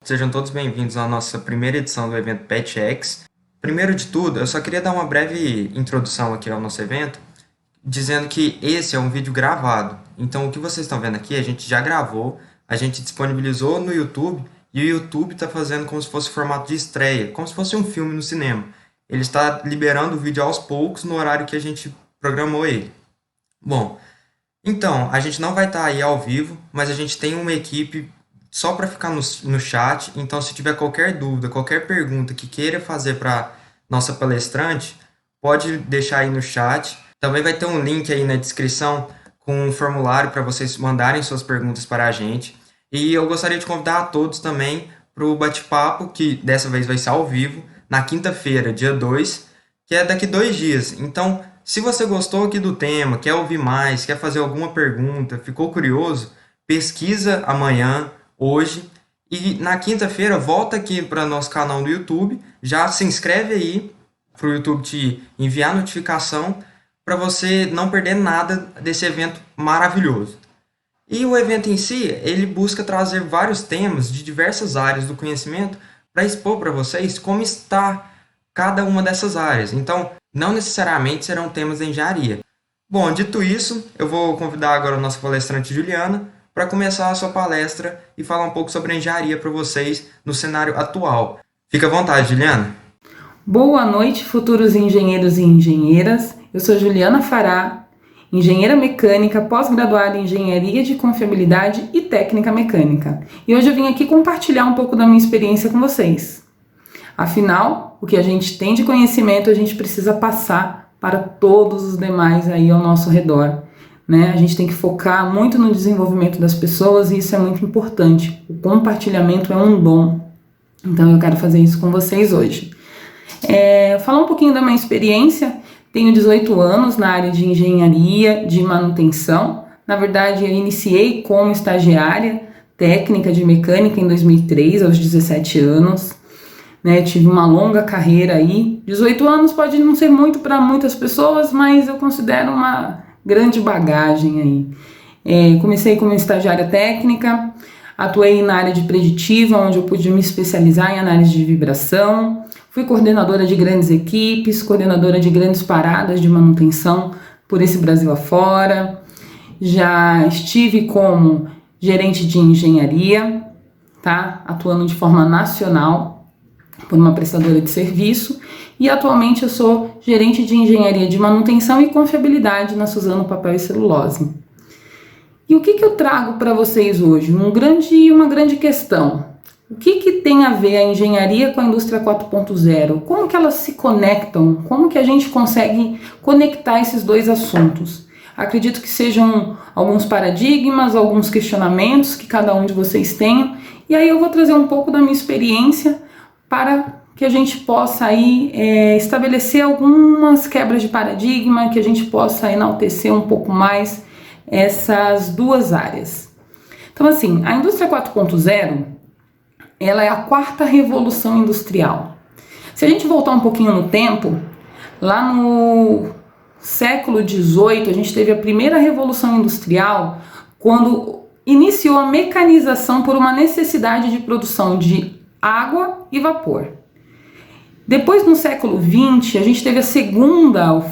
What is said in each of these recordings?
Sejam todos bem-vindos à nossa primeira edição do evento PetX. Primeiro de tudo, eu só queria dar uma breve introdução aqui ao nosso evento, dizendo que esse é um vídeo gravado. Então, o que vocês estão vendo aqui, a gente já gravou, a gente disponibilizou no YouTube, e o YouTube está fazendo como se fosse formato de estreia, como se fosse um filme no cinema. Ele está liberando o vídeo aos poucos no horário que a gente programou ele. Bom, então, a gente não vai estar aí ao vivo, mas a gente tem uma equipe só para ficar no chat. Então, se tiver qualquer dúvida, qualquer pergunta que queira fazer para nossa palestrante, pode deixar aí no chat. Também vai ter um link aí na descrição com um formulário para vocês mandarem suas perguntas para a gente. E eu gostaria de convidar a todos também para o bate-papo, que dessa vez vai ser ao vivo, na quinta-feira, dia 2, que é daqui 2 dias. Então, se você gostou aqui do tema, quer ouvir mais, quer fazer alguma pergunta, ficou curioso, pesquisa amanhã, hoje, e na quinta-feira volta aqui para nosso canal do YouTube, já se inscreve aí para o YouTube te enviar notificação para você não perder nada desse evento maravilhoso. E o evento em si, ele busca trazer vários temas de diversas áreas do conhecimento para expor para vocês como está cada uma dessas áreas. Então, não necessariamente serão temas da engenharia. Bom, dito isso, eu vou convidar agora a nossa palestrante Juliana para começar a sua palestra e falar um pouco sobre a engenharia para vocês no cenário atual. Fica à vontade, Juliana. Boa noite, futuros engenheiros e engenheiras. Eu sou Juliana Fará, engenheira mecânica, pós-graduada em engenharia de confiabilidade e técnica mecânica. E hoje eu vim aqui compartilhar um pouco da minha experiência com vocês. Afinal, o que a gente tem de conhecimento a gente precisa passar para todos os demais aí ao nosso redor, né? A gente tem que focar muito no desenvolvimento das pessoas e isso é muito importante. O compartilhamento é um dom. Então eu quero fazer isso com vocês hoje. Falar um pouquinho da minha experiência. Tenho 18 anos na área de engenharia de manutenção. Na verdade, eu iniciei como estagiária técnica de mecânica em 2003, aos 17 anos. Né, tive uma longa carreira aí. 18 anos pode não ser muito para muitas pessoas, mas eu considero uma grande bagagem aí. Comecei como estagiária técnica, atuei na área de preditiva, onde eu pude me especializar em análise de vibração. Fui coordenadora de grandes equipes, coordenadora de grandes paradas de manutenção por esse Brasil afora. Já estive como gerente de engenharia, tá? Atuando de forma nacional por uma prestadora de serviço, e atualmente eu sou gerente de engenharia de manutenção e confiabilidade na Suzano Papel e Celulose. E o que eu trago para vocês hoje? Uma grande questão. O que tem a ver a engenharia com a indústria 4.0? Como que elas se conectam? Como que a gente consegue conectar esses dois assuntos? Acredito que sejam alguns paradigmas, alguns questionamentos que cada um de vocês tenha, e aí eu vou trazer um pouco da minha experiência para que a gente possa aí estabelecer algumas quebras de paradigma, que a gente possa enaltecer um pouco mais essas duas áreas. Então assim, a indústria 4.0, ela é a quarta revolução industrial. Se a gente voltar um pouquinho no tempo, lá no século XVIII, a gente teve a primeira revolução industrial, quando iniciou a mecanização por uma necessidade de produção de água e vapor. Depois, no século XX, a gente teve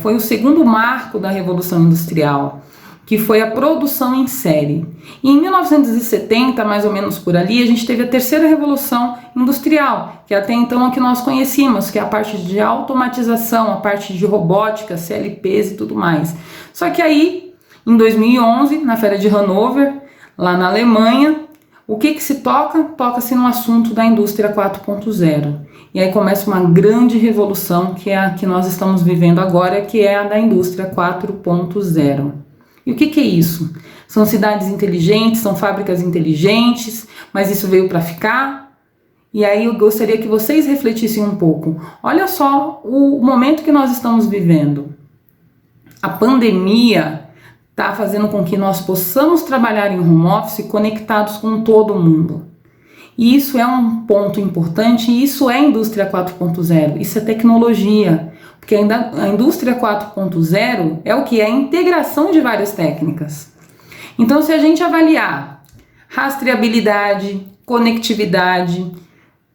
foi o segundo marco da Revolução Industrial, que foi a produção em série. E em 1970, mais ou menos por ali, a gente teve a terceira Revolução Industrial, que até então é a que nós conhecíamos, que é a parte de automatização, a parte de robótica, CLPs e tudo mais. Só que aí, em 2011, na Feira de Hannover, lá na Alemanha, o que se toca? Toca-se no assunto da indústria 4.0. E aí começa uma grande revolução, que é a que nós estamos vivendo agora, que é a da indústria 4.0. E o que é isso? São cidades inteligentes, são fábricas inteligentes, mas isso veio para ficar? E aí eu gostaria que vocês refletissem um pouco. Olha só o momento que nós estamos vivendo. A pandemia está fazendo com que nós possamos trabalhar em home office conectados com todo mundo. E isso é um ponto importante, e isso é a indústria 4.0, isso é tecnologia, porque a indústria 4.0 é o que? É a integração de várias técnicas. Então, se a gente avaliar rastreabilidade, conectividade,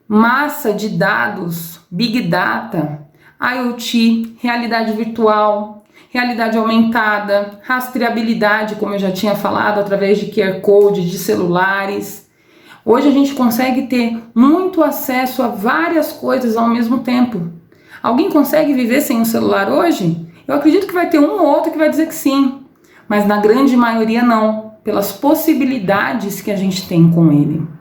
massa de dados, Big Data, IoT, realidade virtual, realidade aumentada, rastreabilidade, como eu já tinha falado, através de QR Code, de celulares. Hoje a gente consegue ter muito acesso a várias coisas ao mesmo tempo. Alguém consegue viver sem um celular hoje? Eu acredito que vai ter um ou outro que vai dizer que sim, mas na grande maioria não, pelas possibilidades que a gente tem com ele.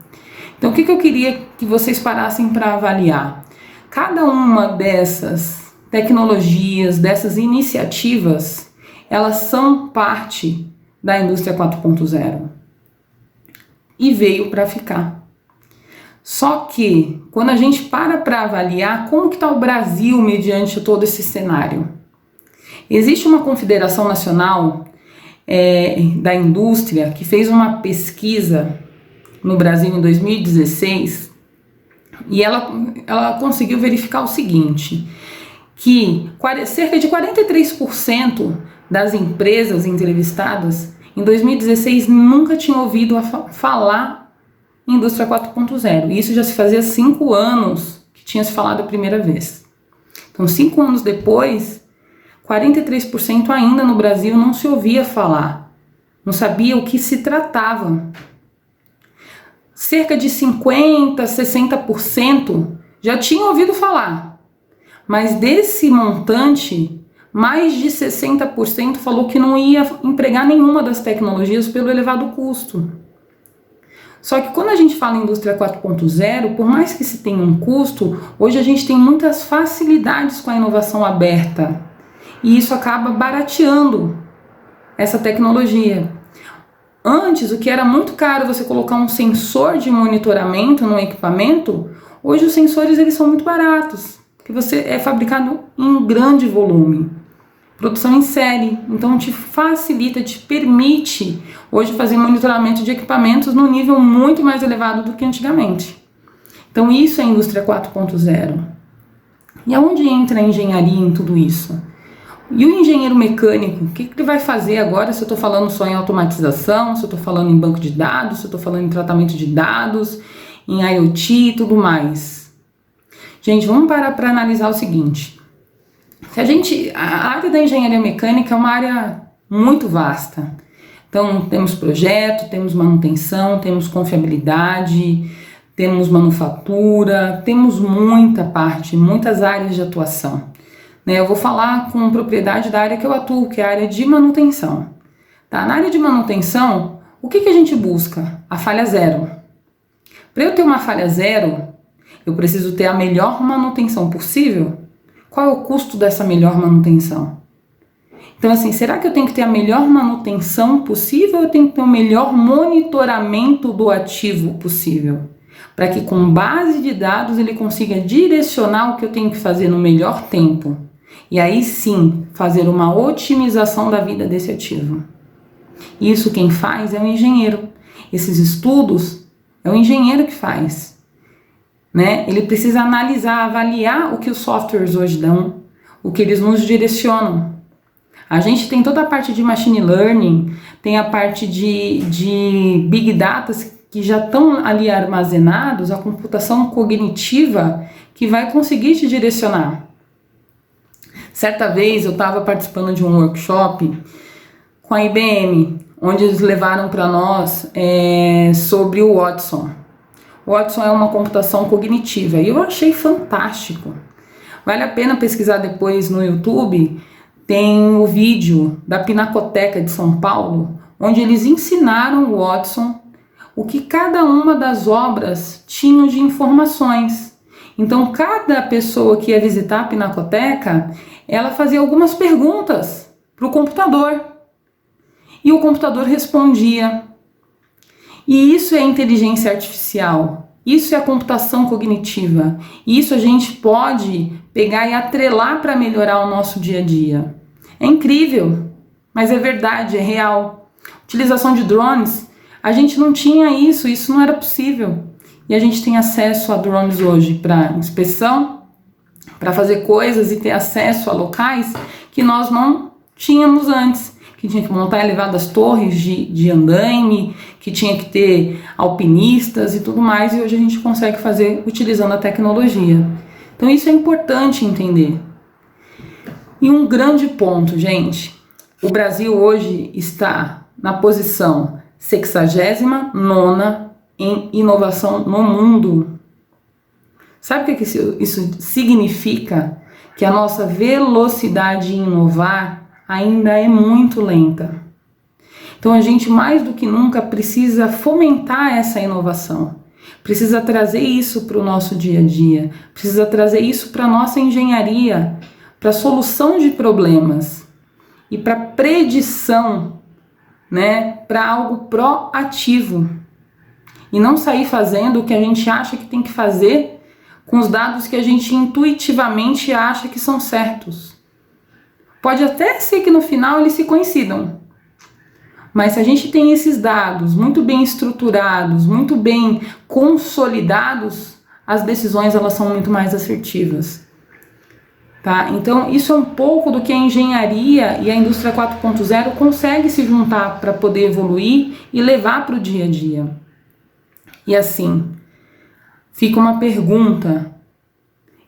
Então o que eu queria que vocês parassem para avaliar? Cada uma dessas tecnologias, dessas iniciativas, elas são parte da indústria 4.0 e veio para ficar. Só que quando a gente para avaliar como que está o Brasil mediante todo esse cenário, existe uma confederação nacional da indústria que fez uma pesquisa no Brasil em 2016 e ela conseguiu verificar o seguinte, que cerca de 43% das empresas entrevistadas em 2016 nunca tinham ouvido falar em indústria 4.0. E isso já se fazia 5 anos que tinha se falado a primeira vez. Então, 5 anos depois, 43% ainda no Brasil não se ouvia falar, não sabia o que se tratava. Cerca de 50%, 60% já tinham ouvido falar, mas desse montante, mais de 60% falou que não ia empregar nenhuma das tecnologias pelo elevado custo. Só que quando a gente fala em indústria 4.0, por mais que se tenha um custo, hoje a gente tem muitas facilidades com a inovação aberta. E isso acaba barateando essa tecnologia. Antes, o que era muito caro você colocar um sensor de monitoramento no equipamento, hoje os sensores eles são muito baratos, porque você é fabricado em grande volume, produção em série, então te facilita, te permite hoje fazer monitoramento de equipamentos no nível muito mais elevado do que antigamente. Então isso é a indústria 4.0. E aonde entra a engenharia em tudo isso? E o engenheiro mecânico, o que ele vai fazer agora se eu estou falando só em automatização, se eu estou falando em banco de dados, se eu estou falando em tratamento de dados, em IoT e tudo mais? Gente, vamos parar para analisar o seguinte. A área da engenharia mecânica é uma área muito vasta. Então, temos projeto, temos manutenção, temos confiabilidade, temos manufatura, temos muitas áreas de atuação. Eu vou falar com propriedade da área que eu atuo, que é a área de manutenção. Tá? Na área de manutenção, o que a gente busca? A falha zero. Para eu ter uma falha zero, eu preciso ter a melhor manutenção possível. Qual é o custo dessa melhor manutenção? Então, assim, será que eu tenho que ter a melhor manutenção possível ou eu tenho que ter o melhor monitoramento do ativo possível? Para que com base de dados ele consiga direcionar o que eu tenho que fazer no melhor tempo. E aí sim, fazer uma otimização da vida desse ativo. Isso quem faz é o engenheiro. Esses estudos é o engenheiro que faz. Ele precisa analisar, avaliar o que os softwares hoje dão, o que eles nos direcionam. A gente tem toda a parte de machine learning, tem a parte de big data que já estão ali armazenados, a computação cognitiva que vai conseguir te direcionar. Certa vez eu estava participando de um workshop com a IBM, onde eles levaram para nós sobre o Watson. O Watson é uma computação cognitiva e eu achei fantástico. Vale a pena pesquisar depois no YouTube, tem o vídeo da Pinacoteca de São Paulo, onde eles ensinaram o Watson o que cada uma das obras tinha de informações. Então, cada pessoa que ia visitar a Pinacoteca, ela fazia algumas perguntas para o computador. E o computador respondia. E isso é inteligência artificial. Isso é a computação cognitiva. Isso a gente pode pegar e atrelar para melhorar o nosso dia a dia. É incrível, mas é verdade, é real. Utilização de drones, a gente não tinha isso não era possível. E a gente tem acesso a drones hoje para inspeção, para fazer coisas e ter acesso a locais que nós não tínhamos antes, que que tinha que montar elevadas torres de andaime, que tinha que ter alpinistas e tudo mais, e hoje a gente consegue fazer utilizando a tecnologia. Então isso é importante entender. E um grande ponto, gente, o Brasil hoje está na posição 69ª em inovação no mundo. Sabe o que isso significa? Que a nossa velocidade em inovar ainda é muito lenta. Então a gente mais do que nunca precisa fomentar essa inovação, precisa trazer isso para o nosso dia a dia, precisa trazer isso para a nossa engenharia, para a solução de problemas e para predição, né, para algo proativo e não sair fazendo o que a gente acha que tem que fazer com os dados que a gente intuitivamente acha que são certos. Pode até ser que no final eles se coincidam, mas se a gente tem esses dados muito bem estruturados, muito bem consolidados, as decisões elas são muito mais assertivas. Tá? Então isso é um pouco do que a engenharia e a indústria 4.0 consegue se juntar para poder evoluir e levar para o dia a dia. E assim, fica uma pergunta,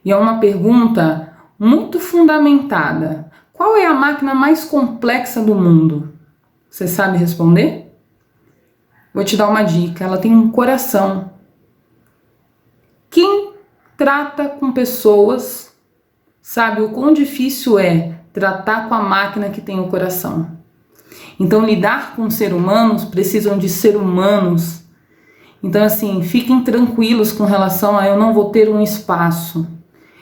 e é uma pergunta muito fundamentada. Qual é a máquina mais complexa do mundo? Você sabe responder? Vou te dar uma dica, ela tem um coração. Quem trata com pessoas sabe o quão difícil é tratar com a máquina que tem o coração. Então lidar com seres humanos precisam de ser humanos. Então assim, fiquem tranquilos com relação a eu não vou ter um espaço,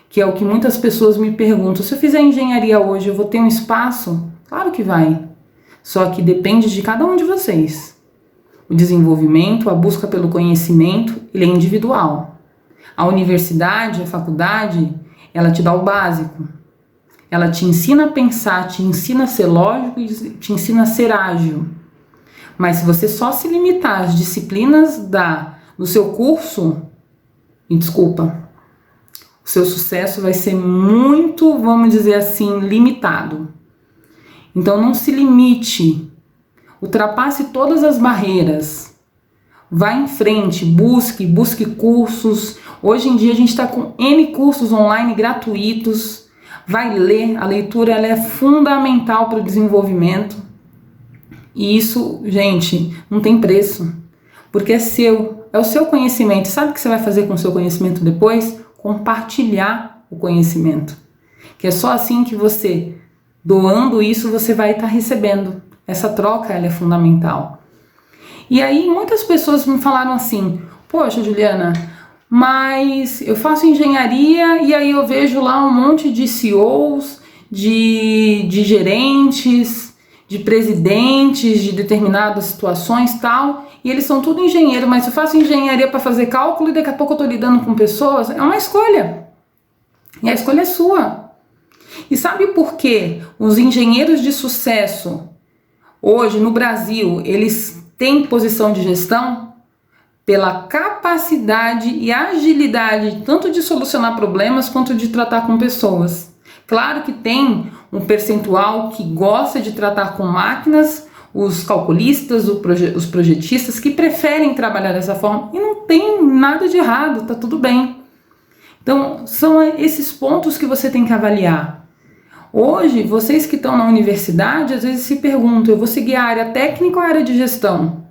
que é o que muitas pessoas me perguntam. Se eu fizer engenharia hoje, eu vou ter um espaço? Claro que vai. Só que depende de cada um de vocês. O desenvolvimento, a busca pelo conhecimento, ele é individual. A universidade, a faculdade, ela te dá o básico. Ela te ensina a pensar, te ensina a ser lógico e te ensina a ser ágil. Mas se você só se limitar às disciplinas do seu curso, me desculpa, o seu sucesso vai ser muito, vamos dizer assim, limitado. Então não se limite, ultrapasse todas as barreiras, vá em frente, busque cursos. Hoje em dia a gente está com N cursos online gratuitos, vai ler, a leitura ela é fundamental para o desenvolvimento. E isso, gente, não tem preço, porque é seu, é o seu conhecimento. Sabe o que você vai fazer com o seu conhecimento depois? Compartilhar o conhecimento, que é só assim que você, doando isso, você vai estar recebendo. Essa troca, ela é fundamental. E aí muitas pessoas me falaram assim, poxa Juliana, mas eu faço engenharia e aí eu vejo lá um monte de CEOs, de gerentes, de presidentes de determinadas situações tal, e eles são tudo engenheiro, mas eu faço engenharia para fazer cálculo e daqui a pouco eu estou lidando com pessoas. É uma escolha, e a escolha é sua. E sabe por que os engenheiros de sucesso hoje no Brasil, eles têm posição de gestão? Pela capacidade e agilidade tanto de solucionar problemas quanto de tratar com pessoas. Claro que tem um percentual que gosta de tratar com máquinas, os calculistas, os projetistas que preferem trabalhar dessa forma, e não tem nada de errado, tá tudo bem. Então são esses pontos que você tem que avaliar. Hoje, vocês que estão na universidade, às vezes se perguntam, eu vou seguir a área técnica ou a área de gestão?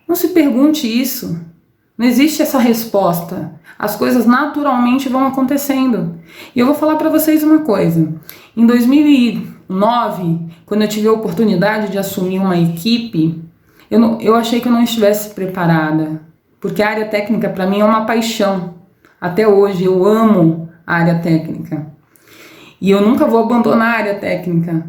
Não se pergunte isso. Não existe essa resposta. As coisas naturalmente vão acontecendo. E eu vou falar para vocês uma coisa. Em 2009, quando eu tive a oportunidade de assumir uma equipe, eu achei que eu não estivesse preparada. Porque a área técnica para mim é uma paixão. Até hoje eu amo a área técnica. E eu nunca vou abandonar a área técnica.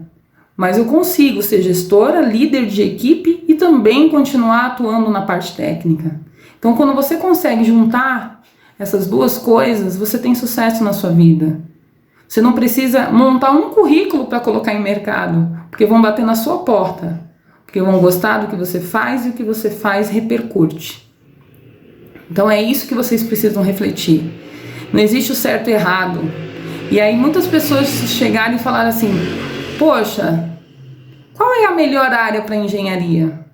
Mas eu consigo ser gestora, líder de equipe e também continuar atuando na parte técnica. Então, quando você consegue juntar essas duas coisas, você tem sucesso na sua vida. Você não precisa montar um currículo para colocar em mercado, porque vão bater na sua porta, porque vão gostar do que você faz e o que você faz repercute. Então, é isso que vocês precisam refletir. Não existe o certo e errado. E aí, muitas pessoas chegaram e falaram assim, poxa, Qual é a melhor área para engenharia?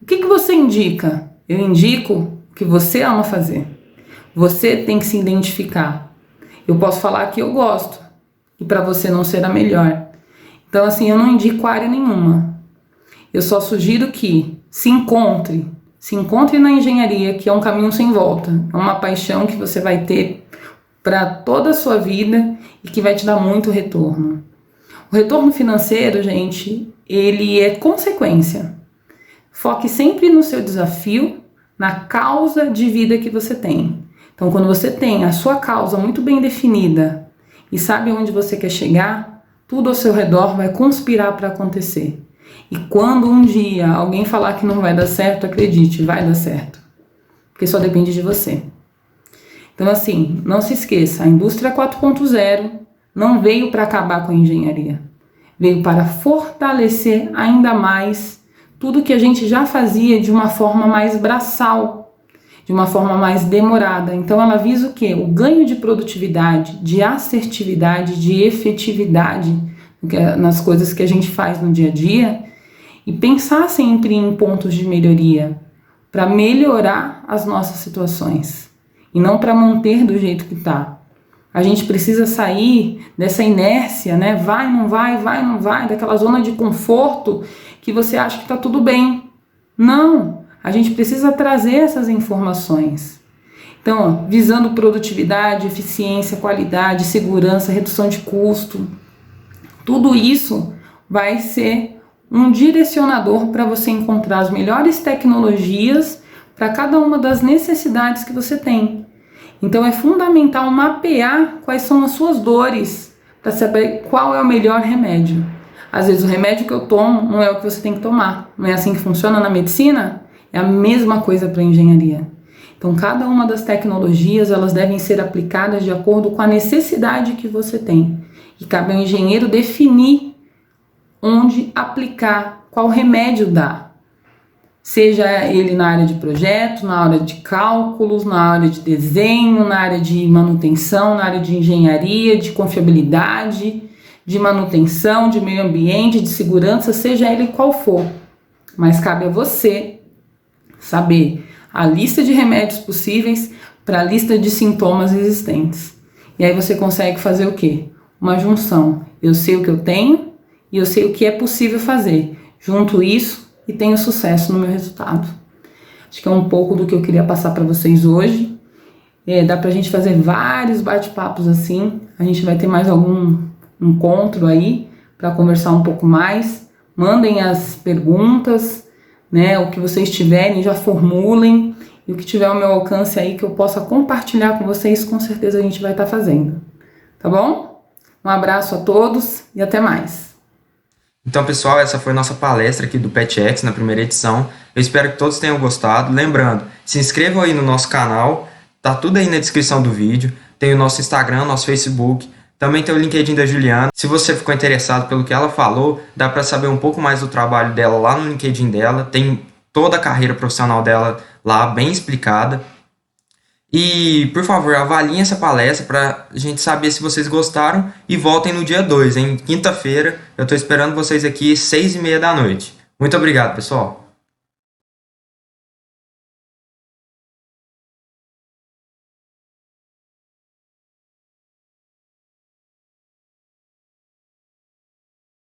O que você indica? Eu indico o que você ama fazer. Você tem que se identificar. Eu posso falar que eu gosto e para você não ser a melhor. Então, assim, eu não indico área nenhuma. Eu só sugiro que se encontre na engenharia, que é um caminho sem volta. É uma paixão que você vai ter para toda a sua vida e que vai te dar muito retorno. O retorno financeiro, gente, ele é consequência. Foque sempre no seu desafio, na causa de vida que você tem. Então, quando você tem a sua causa muito bem definida e sabe onde você quer chegar, tudo ao seu redor vai conspirar para acontecer. E quando um dia alguém falar que não vai dar certo, acredite, vai dar certo. Porque só depende de você. Então, assim, não se esqueça, a indústria 4.0 não veio para acabar com a engenharia. Veio para fortalecer ainda mais tudo que a gente já fazia de uma forma mais braçal, de uma forma mais demorada. Então ela visa o quê? O ganho de produtividade, de assertividade, de efetividade nas coisas que a gente faz no dia a dia e pensar sempre em pontos de melhoria para melhorar as nossas situações e não para manter do jeito que está. A gente precisa sair dessa inércia, né? Vai, não vai, daquela zona de conforto que você acha que está tudo bem. Não, a gente precisa trazer essas informações. Então, ó, visando produtividade, eficiência, qualidade, segurança, redução de custo, tudo isso vai ser um direcionador para você encontrar as melhores tecnologias para cada uma das necessidades que você tem. Então é fundamental mapear quais são as suas dores para saber qual é o melhor remédio. Às vezes o remédio que eu tomo não é o que você tem que tomar. Não é assim que funciona na medicina? É a mesma coisa para a engenharia. Então cada uma das tecnologias elas devem ser aplicadas de acordo com a necessidade que você tem. E cabe ao engenheiro definir onde aplicar, qual remédio dar. Seja ele na área de projeto, na área de cálculos, na área de desenho, na área de manutenção, na área de engenharia, de confiabilidade, de manutenção, de meio ambiente, de segurança, seja ele qual for. Mas cabe a você saber a lista de remédios possíveis para a lista de sintomas existentes. E aí você consegue fazer o quê? Uma junção. Eu sei o que eu tenho e eu sei o que é possível fazer. Junto isso e tenho sucesso no meu resultado. Acho que é um pouco do que eu queria passar para vocês hoje. Dá pra gente fazer vários bate-papos assim. A gente vai ter mais algum encontro aí para conversar um pouco mais. Mandem as perguntas, né? O que vocês tiverem, já formulem. E o que tiver ao meu alcance aí que eu possa compartilhar com vocês, com certeza a gente vai estar fazendo. Tá bom? Um abraço a todos e até mais. Então, pessoal, essa foi nossa palestra aqui do PetX na primeira edição. Eu espero que todos tenham gostado. Lembrando, se inscrevam aí no nosso canal, tá tudo aí na descrição do vídeo. Tem o nosso Instagram, nosso Facebook, também tem o LinkedIn da Juliana. Se você ficou interessado pelo que ela falou, dá para saber um pouco mais do trabalho dela lá no LinkedIn dela. Tem toda a carreira profissional dela lá, bem explicada. E, por favor, avaliem essa palestra para a gente saber se vocês gostaram e voltem no dia 2, em quinta-feira. Eu estou esperando vocês aqui às 6h30 da noite. Muito obrigado, pessoal!